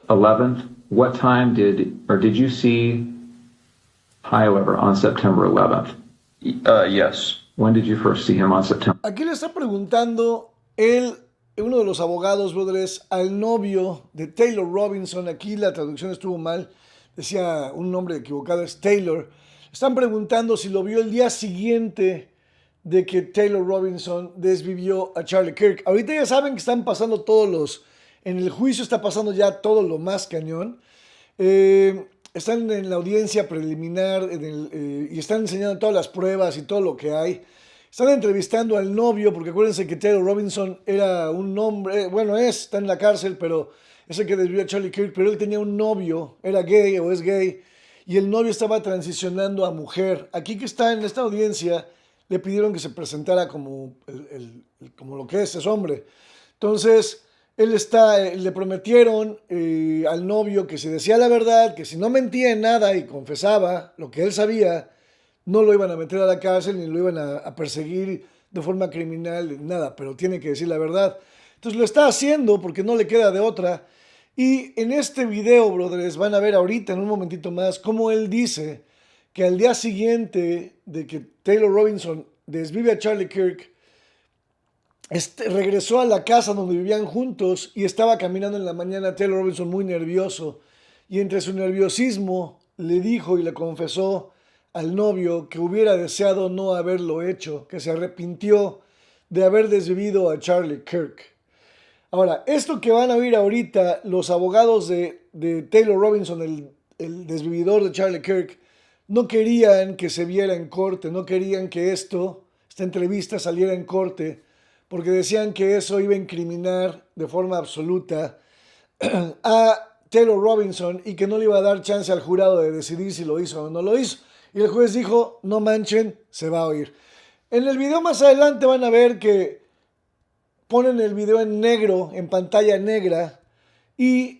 11th. What time did you see Tyler on September 11th? Yes. When did you first see him on September? Aquí le está preguntando uno de los abogados, brothers, al novio de Taylor Robinson. Aquí la traducción estuvo mal, decía un nombre equivocado, es Taylor. Están preguntando si lo vio el día siguiente de que Taylor Robinson desvivió a Charlie Kirk. Ahorita ya saben que están pasando en el juicio está pasando ya todo lo más cañón. Están en la audiencia preliminar y están enseñando todas las pruebas y todo lo que hay. Están entrevistando al novio, porque acuérdense que Taylor Robinson era un hombre, está en la cárcel, pero es el que desvivió a Charlie Kirk, pero él tenía un novio, era gay o es gay, y el novio estaba transicionando a mujer. Aquí que está en esta audiencia, le pidieron que se presentara como lo que es hombre. Entonces, le prometieron al novio que si decía la verdad, que si no mentía en nada y confesaba lo que él sabía, no lo iban a meter a la cárcel ni lo iban a perseguir de forma criminal, nada, pero tiene que decir la verdad. Entonces lo está haciendo porque no le queda de otra. Y en este video, brothers, van a ver ahorita en un momentito más cómo él dice que al día siguiente de que Taylor Robinson desvive a Charlie Kirk, regresó a la casa donde vivían juntos y estaba caminando en la mañana Taylor Robinson muy nervioso. Y entre su nerviosismo le dijo y le confesó al novio que hubiera deseado no haberlo hecho, que se arrepintió de haber desvivido a Charlie Kirk. Ahora, esto que van a oír ahorita, los abogados de Taylor Robinson, el desvividor de Charlie Kirk, no querían que se viera en corte, no querían que esta entrevista saliera en corte, porque decían que eso iba a incriminar de forma absoluta a Taylor Robinson y que no le iba a dar chance al jurado de decidir si lo hizo o no lo hizo. Y el juez dijo, no manchen, se va a oír. En el video más adelante van a ver que ponen el video en negro, en pantalla negra, y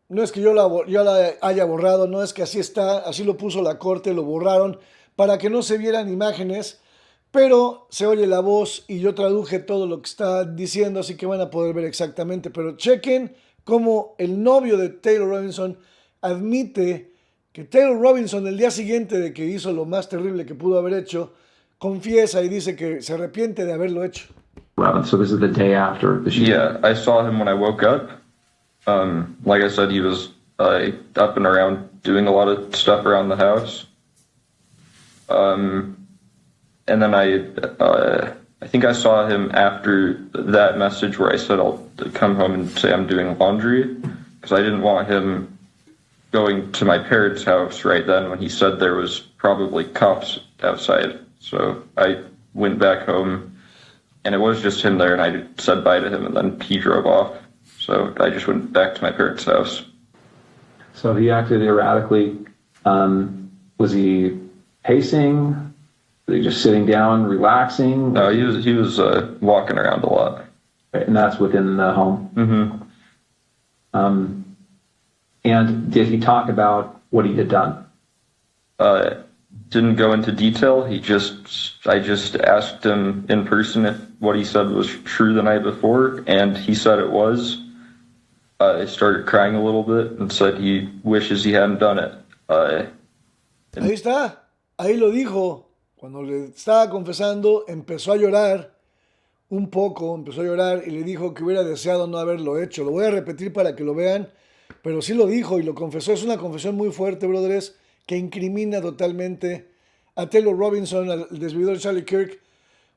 no es que yo la haya borrado, no es que así está, así lo puso la corte, lo borraron para que no se vieran imágenes, pero se oye la voz y yo traduje todo lo que está diciendo, así que van a poder ver exactamente. Pero chequen cómo el novio de Taylor Robinson admite que Taylor Robinson el día siguiente de que hizo lo más terrible que pudo haber hecho, confiesa y dice que se arrepiente de haberlo hecho. So this is the day after the shooting. Yeah, I saw him when I woke up. Like I said, he was up and around doing a lot of stuff around the house. And then I think I saw him after that message where I said I'll come home and say I'm doing laundry, because I didn't want him going to my parents' house right then when he said there was probably cops outside. So I went back home, and it was just him there, and I said bye to him, and then he drove off. So I just went back to my parents' house. So he acted erratically. Was he pacing? Was he just sitting down, relaxing? No, he was walking around a lot. And that's within the home? Mm-hmm. And did he talk about what he had done? Didn't go into detail. I just asked him in person if what he said was true the night before, and he said it was. I started crying a little bit and said he wishes he hadn't done it. Ahí está, ahí lo dijo. Cuando le estaba confesando, empezó a llorar un poco, empezó a llorar y le dijo que hubiera deseado no haberlo hecho. Lo voy a repetir para que lo vean, pero sí lo dijo y lo confesó. Es una confesión muy fuerte, brothers, que incrimina totalmente a Taylor Robinson, al desvividor Charlie Kirk,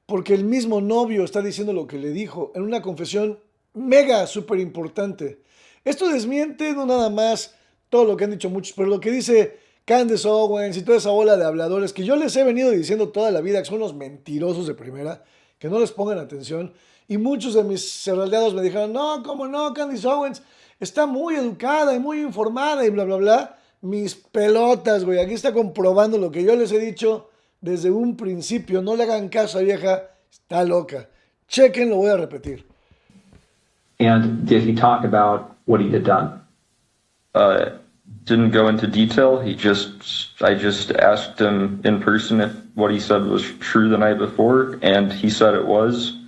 porque el mismo novio está diciendo lo que le dijo en una confesión mega, súper importante. Esto desmiente no nada más todo lo que han dicho muchos, pero lo que dice Candace Owens y toda esa bola de habladores que yo les he venido diciendo toda la vida que son los mentirosos de primera, que no les pongan atención. Y muchos de mis serraldeados me dijeron, no, ¿cómo no? Candace Owens está muy educada y muy informada y bla, bla, bla. Mis pelotas, güey. Aquí está comprobando lo que yo les he dicho desde un principio. No le hagan caso a vieja, está loca. Chequen, lo voy a repetir. And did he talk about what he had done? Didn't go into detail. I just asked him in person if what he said was true the night before, and he said it was.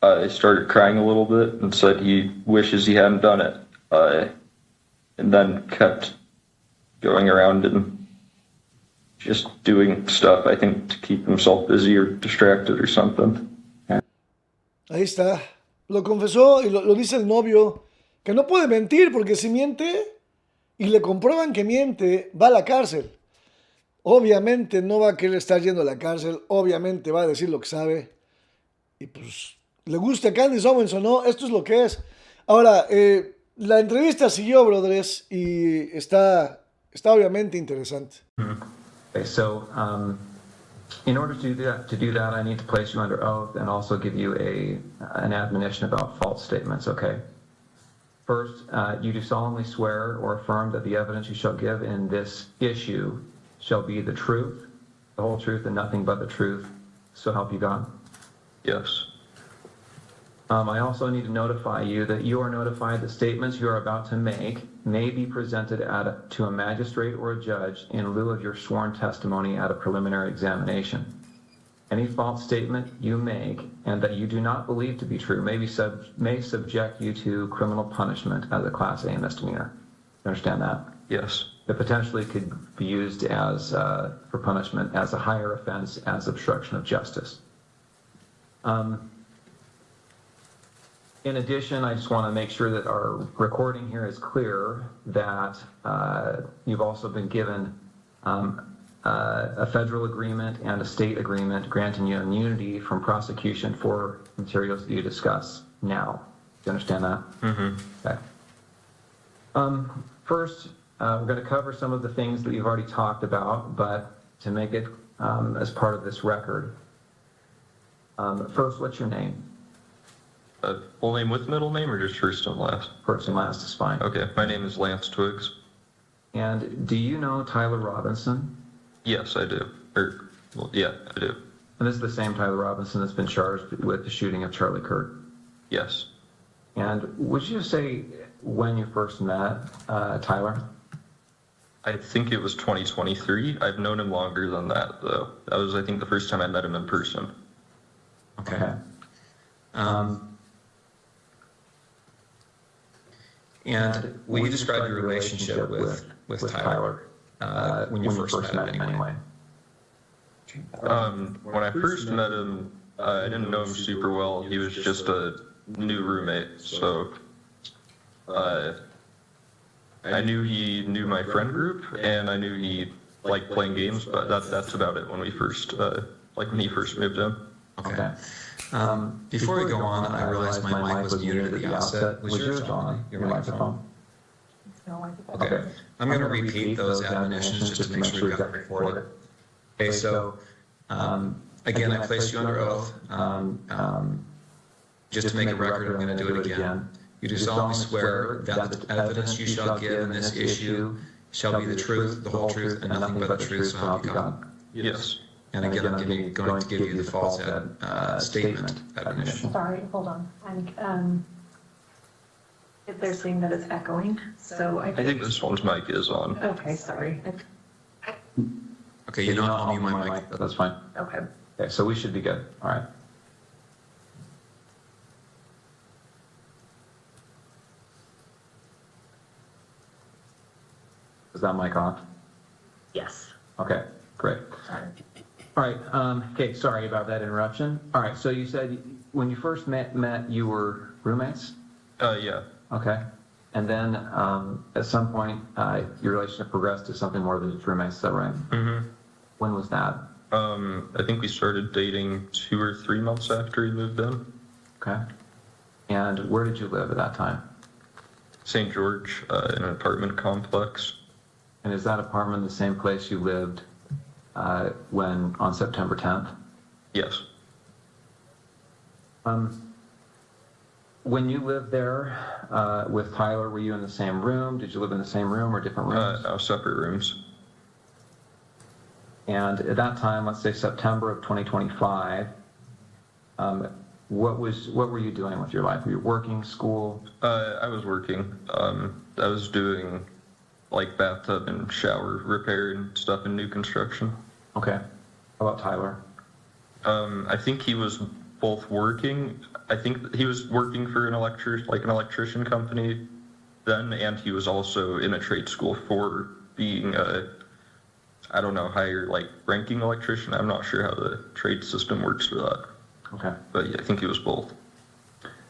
I started crying a little bit and said he wishes he hadn't done it. and then kept going around and just doing stuff, I think, to keep himself busy or distracted or something. Ahí está. Lo confesó y lo dice el novio, que no puede mentir porque si miente y le comprueban que miente, va a la cárcel. Obviamente no va a querer estar yendo a la cárcel, obviamente va a decir lo que sabe. Y pues, le gusta a Candace Owens o no, esto es lo que es. Ahora, la entrevista siguió, brothers, y está obviamente interesante. Okay, so in order to do that, I need to place you under oath and also give you an admonition about false statements, okay? First, you do solemnly swear or affirm that the evidence you shall give in this issue shall be the truth, the whole truth, and nothing but the truth, so help you God? Yes. I also need to notify you that you are notified that statements you are about to make may be presented to a magistrate or a judge in lieu of your sworn testimony at a preliminary examination. Any false statement you make and that you do not believe to be true may subject you to criminal punishment as a Class A misdemeanor. You understand that? Yes. It potentially could be used as for punishment as a higher offense as obstruction of justice. In addition, I just want to make sure that our recording here is clear that you've also been given a federal agreement and a state agreement granting you immunity from prosecution for materials that you discuss now. Do you understand that? Mm-hmm. Okay. First, we're going to cover some of the things that you've already talked about, but to make it as part of this record. First, what's your name? Full name with middle name or just first and last? First and last is fine. Okay, my name is Lance Twiggs. And do you know Tyler Robinson? Yes, I do. Yeah, I do. And this is the same Tyler Robinson that's been charged with the shooting of Charlie Kirk? Yes. And would you say when you first met Tyler? I think it was 2023. I've known him longer than that, though. That was, I think, the first time I met him in person. Okay. And will you describe your relationship with Tyler when you first met him anyway? When I first met him, I didn't know him super well. He was just a new roommate, so I knew he knew my friend group, and I knew he liked playing games, but that's about it when we first, when he first moved in. Okay. Before we go on, I realized my mic was muted at the outset. Was yours on, your microphone? No, Okay. I'm going to repeat those admonitions just to make sure we got it recorded. Okay, so again, I placed you under oath. Just to make a record, I'm going to do it again. You do solemnly swear that the evidence you shall give in this issue shall be the truth, the whole truth, and nothing but the truth, so help you God. Yes. And again, I'm going to give you the false statement admonition. Sorry, hold on. They're saying that it's echoing, so I think this one's mic is on. Okay, sorry. Okay, you don't unmute my mic. That's fine. Okay. Okay, so we should be good. All right. Is that mic off? Yes. Okay, great. Sorry. All right. Okay, sorry about that interruption. All right, so you said when you first met you were roommates? Yeah. Okay. And then at some point, your relationship progressed to something more than just roommates, is that right? Mm-hmm. When was that? I think we started dating 2 or 3 months after he moved in. Okay. And where did you live at that time? St. George, in an apartment complex. And is that apartment the same place you lived when on September 10th? Yes. When you lived there with Tyler, were you in the same room? Did you live in the same room or different rooms? No, separate rooms. And at that time, let's say September of 2025, what were you doing with your life? Were you working, school? I was working. I was doing like bathtub and shower repair and stuff in new construction. Okay. How about Tyler? I think he was both working. I think he was working for an electrician company then, and he was also in a trade school for being a, I don't know, higher, like, ranking electrician. I'm not sure how the trade system works for that. Okay. But yeah, I think he was both.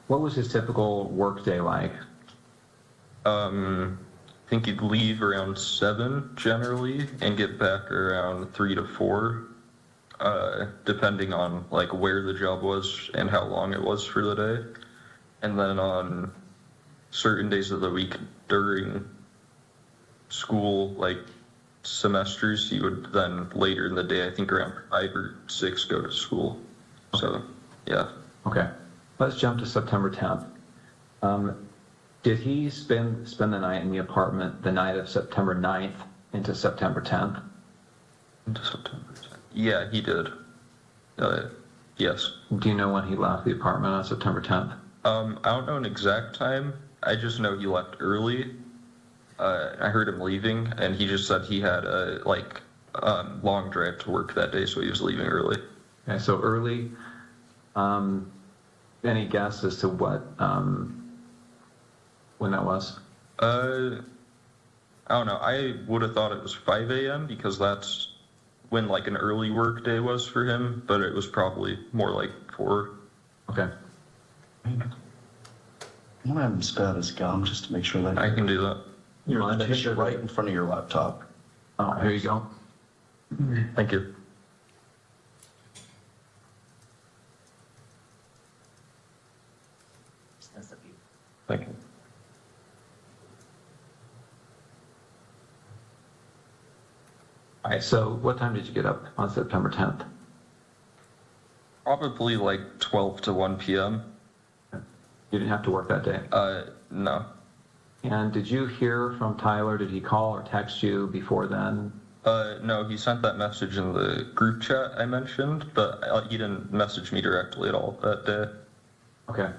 What was his typical work day like? I think he'd leave around 7 generally and get back around 3 to 4, depending on like where the job was and how long it was for the day. And then on certain days of the week during school, like semesters, he would then later in the day, I think around 5 or 6, go to school. So, yeah. Okay. Let's jump to September 10th. Did he spend the night in the apartment the night of September 9th into September 10th? Into September 10th. Yeah, he did. Yes. Do you know when he left the apartment on September 10th? I don't know an exact time. I just know he left early. I heard him leaving, and he just said he had a long drive to work that day, so he was leaving early. Okay, so early. Any guess as to what when that was? I don't know. I would have thought it was 5 a.m. because that's when like an early work day was for him, but it was probably more like 4. Okay. I'm gonna have him spit out his gum just to make sure that I can do that. you're on the tissue right in front of your laptop. Oh, here you go. Thank you. Thank you. All right, so what time did you get up on September 10th? Probably like 12 to 1 p.m. You didn't have to work that day. No. And did you hear from Tyler? Did he call or text you before then? No, he sent that message in the group chat I mentioned, but he didn't message me directly at all that day. Okay.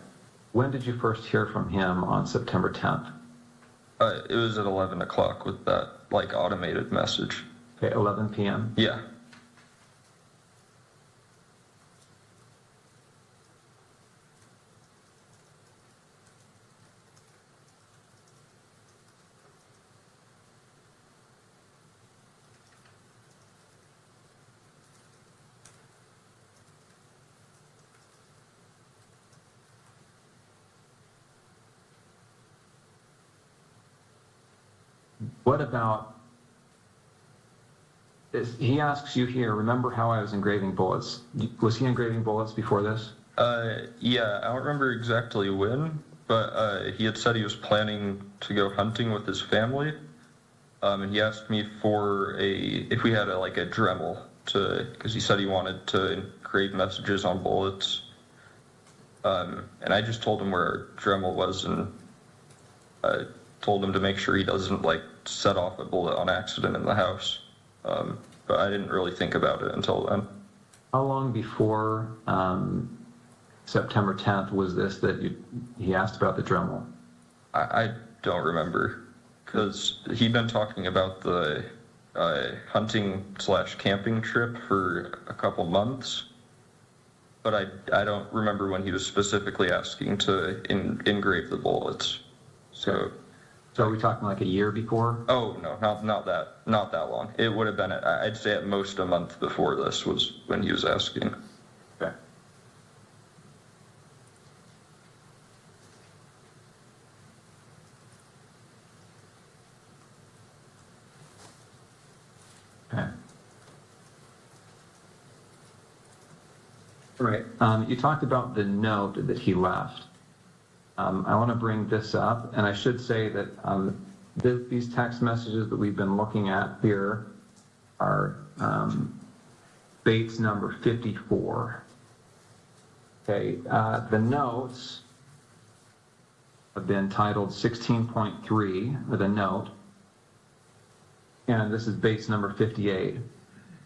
When did you first hear from him on September 10th? It was at 11 o'clock with that, like, automated message. Okay, 11 p.m. Yeah. What about, he asks you here, remember how I was engraving bullets? Was he engraving bullets before this? Yeah, I don't remember exactly when, but he had said he was planning to go hunting with his family, and he asked me for if we had a Dremel because he said he wanted to engrave messages on bullets, and I just told him where our Dremel was and told him to make sure he doesn't set off a bullet on accident in the house, but I didn't really think about it until then. How long before September 10th was this that he asked about the Dremel? I don't remember, because he'd been talking about the hunting/camping trip for a couple months, but I don't remember when he was specifically asking to engrave the bullets. So are we talking like a year before? Oh no, not that long. It would have been, I'd say at most a month before this was when he was asking. Okay. Okay. All right. You talked about the note that he left. I want to bring this up, and I should say that these text messages that we've been looking at here are Bates number 54. Okay, the notes have been titled 16.3 with a note, and this is Bates number 58.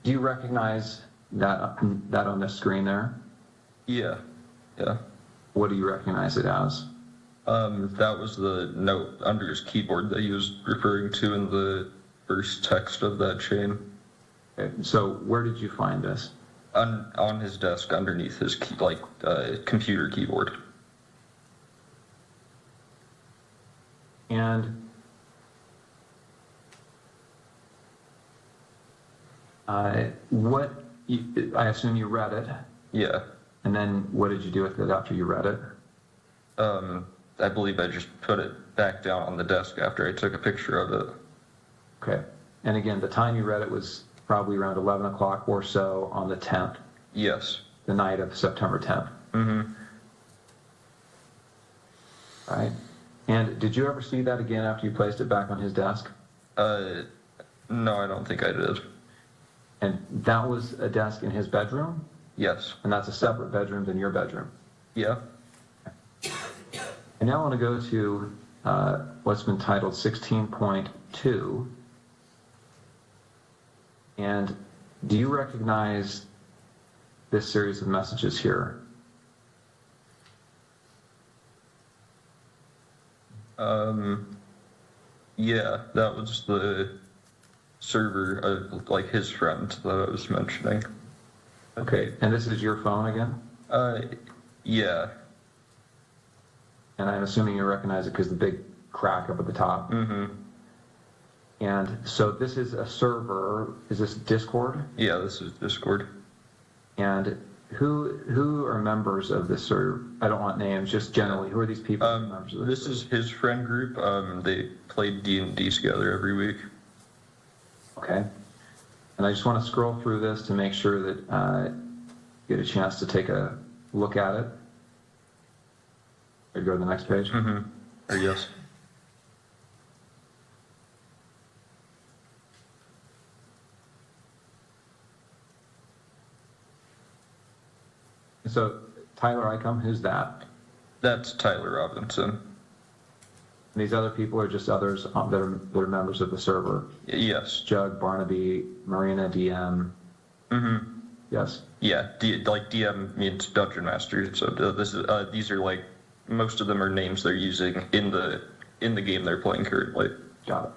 Do you recognize that on the screen there? Yeah. What do you recognize it as? That was the note under his keyboard that he was referring to in the first text of that chain. Okay, so where did you find this? On his desk underneath his computer keyboard. And I assume you read it, Yeah. and then what did you do with it after you read it? I believe I just put it back down on the desk after I took a picture of it. Okay. And again, the time you read it was probably around 11 o'clock or so on the 10th, Yes. the night of September 10th. Mm-hmm. Right? And did you ever see that again after you placed it back on his desk? No, I don't think I did. And that was a desk in his bedroom? Yes. And that's a separate bedroom than your bedroom? Yeah. And now I want to go to what's been titled 16.2. And do you recognize this series of messages here? Yeah, that was the server of, like, his friend that I was mentioning. Okay, and this is your phone again? Yeah. And I'm assuming you recognize it because the big crack up at the top. Mm-hmm. And so this is a server. Is this Discord? Yeah, this is Discord. And who are members of this server? I don't want names, just generally. Who are these people? Members of This is his friend group. They played D&D together every week. Okay. And I just want to scroll through this to make sure that you get a chance to take a look at it. Or go to the next page. Mm-hmm. Or yes. So Tyler Icom, who's that? That's Tyler Robinson. And these other people are just others that are members of the server. Yes. Jug, Barnaby, Marina, DM. Mm-hmm. Yes. Yeah, like DM means Dungeon Master. So this is these are, like, most of them are names they're using in the game they're playing currently. Got it.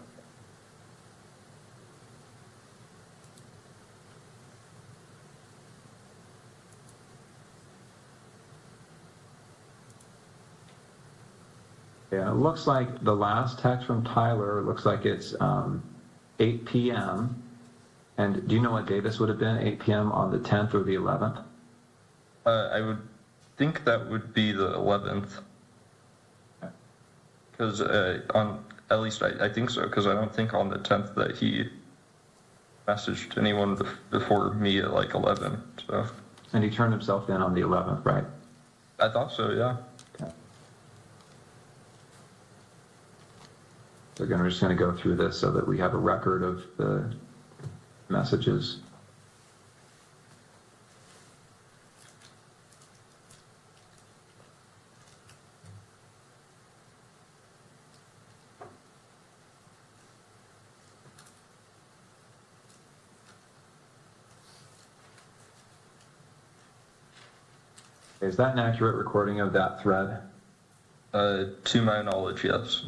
Yeah, it looks like the last text from Tyler looks like it's 8 p.m. And do you know what day this would have been? 8 p.m. on the 10th or the 11th? I would think that would be the 11th. Because at least I think so, because I don't think on the 10th that he messaged anyone before me at like 11. So. And he turned himself in on the 11th, right? I thought so, yeah. Okay. So again, we're just going to go through this so that we have a record of the messages. Is that an accurate recording of that thread? To my knowledge, yes.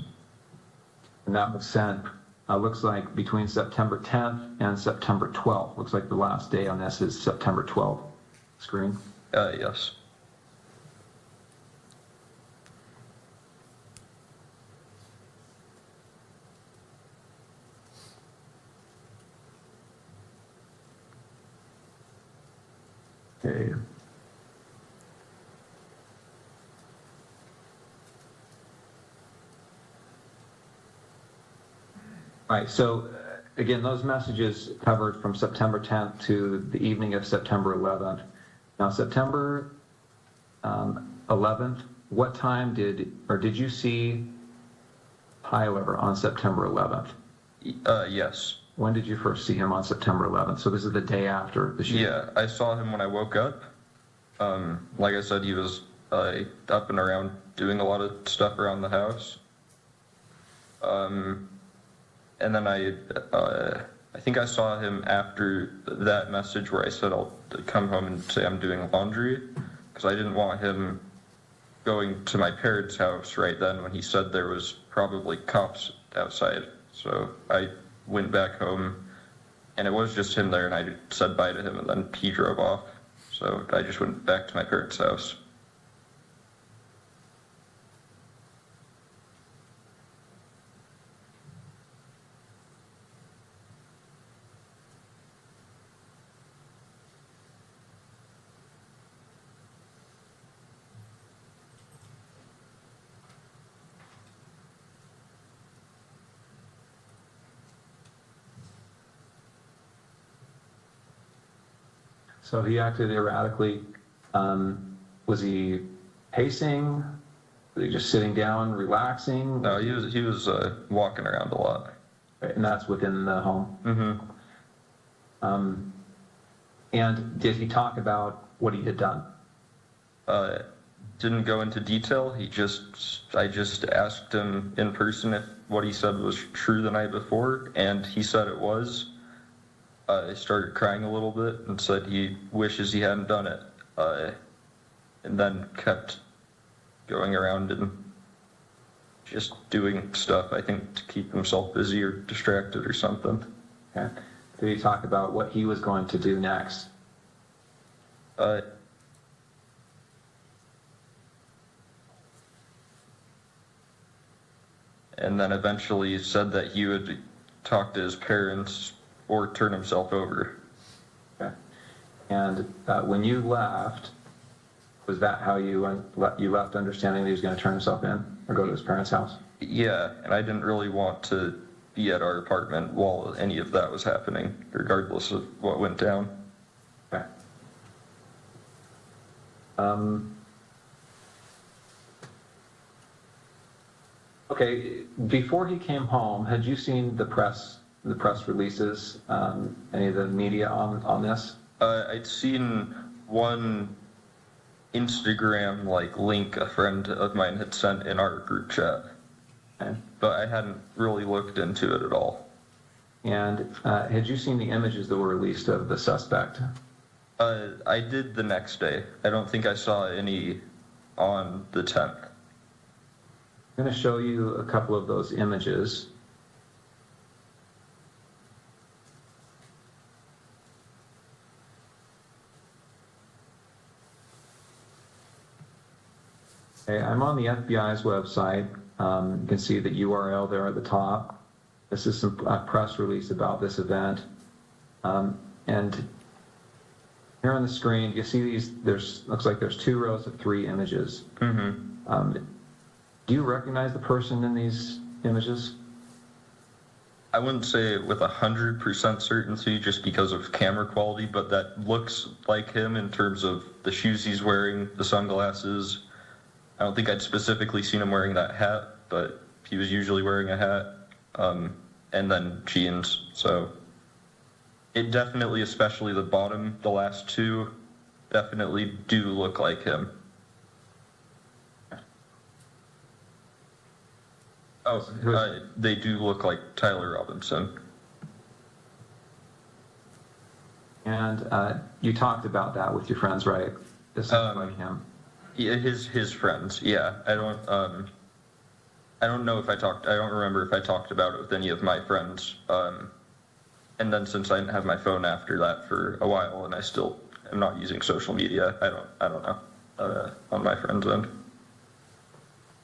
And that was sent, looks like between September 10th and September 12th. Looks like the last day on this is September 12th. Screen? Yes. Okay. All right, so again, those messages covered from September 10th to the evening of September 11th. Now, September 11th, what time did you see Tyler on September 11th? Yes. When did you first see him on September 11th? So this is the day after the shoot. Yeah, I saw him when I woke up. Like I said, he was up and around doing a lot of stuff around the house. And then I think I saw him after that message where I said I'll come home and say I'm doing laundry, because I didn't want him going to my parents' house right then when he said there was probably cops outside. So I went back home, and it was just him there, and I said bye to him, and then he drove off. So I just went back to my parents' house. So he acted erratically. Was he pacing? Was he just sitting down, relaxing? No, he was walking around a lot. Right, and that's within the home. Mm-hmm. And did he talk about what he had done? Didn't go into detail. I just asked him in person if what he said was true the night before, and he said it was. He started crying a little bit and said he wishes he hadn't done it, and then kept going around and just doing stuff, I think, to keep himself busy or distracted or something. Okay. Did he talk about what he was going to do next? And then eventually said that he would talk to his parents or turn himself over. Okay. And when you left, was that how you left, understanding that he was going to turn himself in or go to his parents' house? Yeah, and I didn't really want to be at our apartment while any of that was happening, regardless of what went down. Okay. Okay, before he came home, had you seen the press releases, any of the media on this? I'd seen one Instagram link a friend of mine had sent in our group chat, Okay. but I hadn't really looked into it at all. And had you seen the images that were released of the suspect? I did the next day. I don't think I saw any on the 10th. I'm going to show you a couple of those images. Okay, I'm on the FBI's website. You can see the URL there at the top. This is some press release about this event. And here on the screen, you see these, looks like there's 2 rows of 3 images. Mm-hmm. Do you recognize the person in these images? I wouldn't say it with 100% certainty just because of camera quality, but that looks like him in terms of the shoes he's wearing, the sunglasses. I don't think I'd specifically seen him wearing that hat, but he was usually wearing a hat, and then jeans. So it definitely, especially the bottom, the last 2, definitely do look like him. Oh, they do look like Tyler Robinson. And you talked about that with your friends, right? This is like him. Yeah, his friends. Yeah, I don't know if I don't remember if I talked about it with any of my friends. And then since I didn't have my phone after that for a while, and I still am not using social media, I don't know on my friends' end.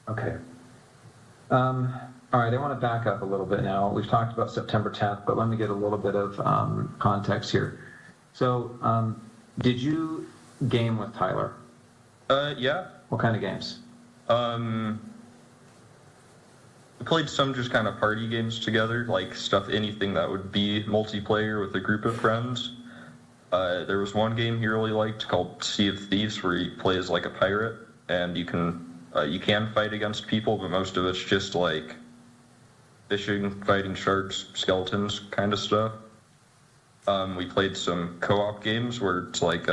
Okay. All right, I want to back up a little bit now. We've talked about September 10th, but let me get a little bit of context here. So, did you game with Tyler? Yeah. What kind of games? We played some just kind of party games together, like anything that would be multiplayer with a group of friends. There was one game he really liked called Sea of Thieves, where he plays like a pirate, and you can fight against people, but most of it's just like fishing, fighting sharks, skeletons kind of stuff. We played some co-op games where it's like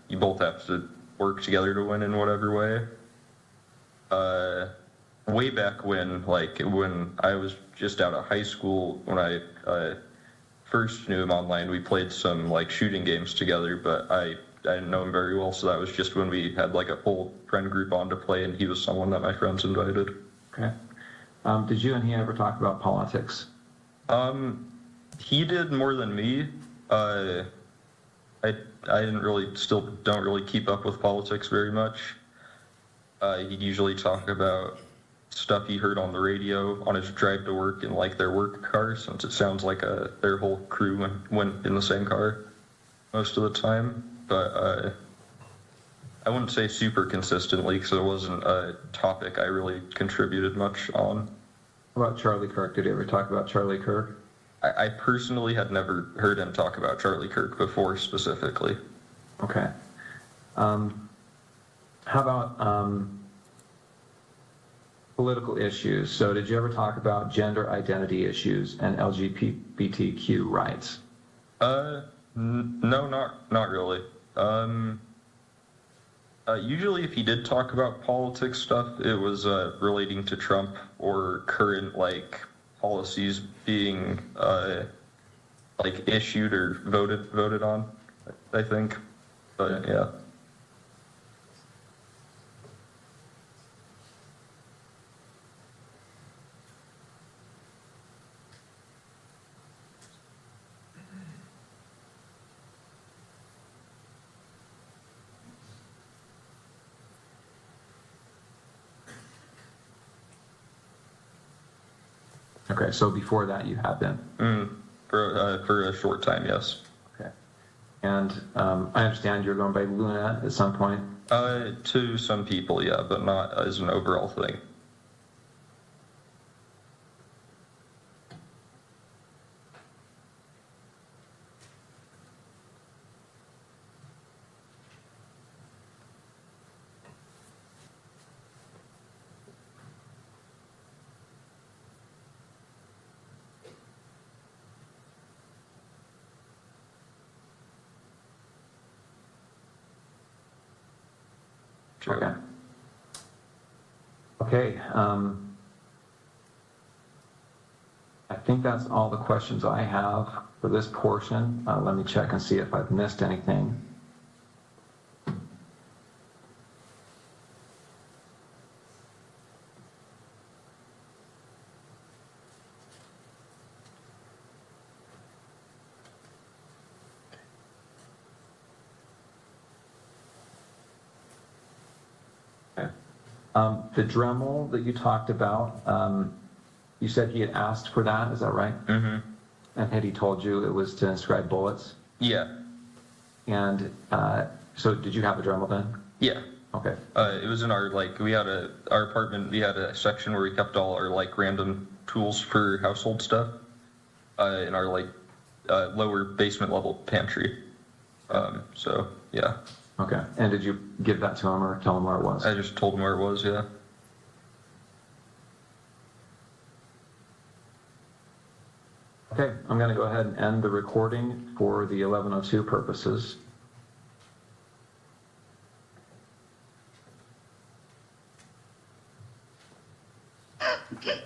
you both have to work together to win in whatever way. Way back when I was just out of high school, when I first knew him online, we played some shooting games together, but I didn't know him very well, so that was just when we had a full friend group on to play, and he was someone that my friends invited. Okay. Did you and he ever talk about politics? He did more than me. I don't really keep up with politics very much. He'd usually talk about stuff he heard on the radio on his drive to work in their work car, since it sounds like their whole crew went in the same car most of the time. But I wouldn't say super consistently, because it wasn't a topic I really contributed much on. How about Charlie Kirk? Did you ever talk about Charlie Kirk? I personally had never heard him talk about Charlie Kirk before specifically. Okay. How about political issues? So did you ever talk about gender identity issues and LGBTQ rights? No, not really. Usually if he did talk about politics stuff, it was relating to Trump or current like policies being like issued or voted on, I think. But yeah. Okay, so before that you have been. For a short time, yes. Okay. And I understand you're going by Luna at some point. To some people, yeah, but not as an overall thing. Sure. Okay. Okay. I think that's all the questions I have for this portion. Let me check and see if I've missed anything. The Dremel that you talked about, you said he had asked for that, is that right? Mm-hmm. And had he told you it was to inscribe bullets? Yeah. And so did you have a Dremel then? Yeah. Okay. It was in our, like, our apartment, we had a section where we kept all our, like, random tools for household stuff, in our, like, lower basement level pantry. So, yeah. Okay. And did you give that to him or tell him where it was? I just told him where it was, yeah. Okay, I'm going to go ahead and end the recording for the 11:02 purposes. Okay.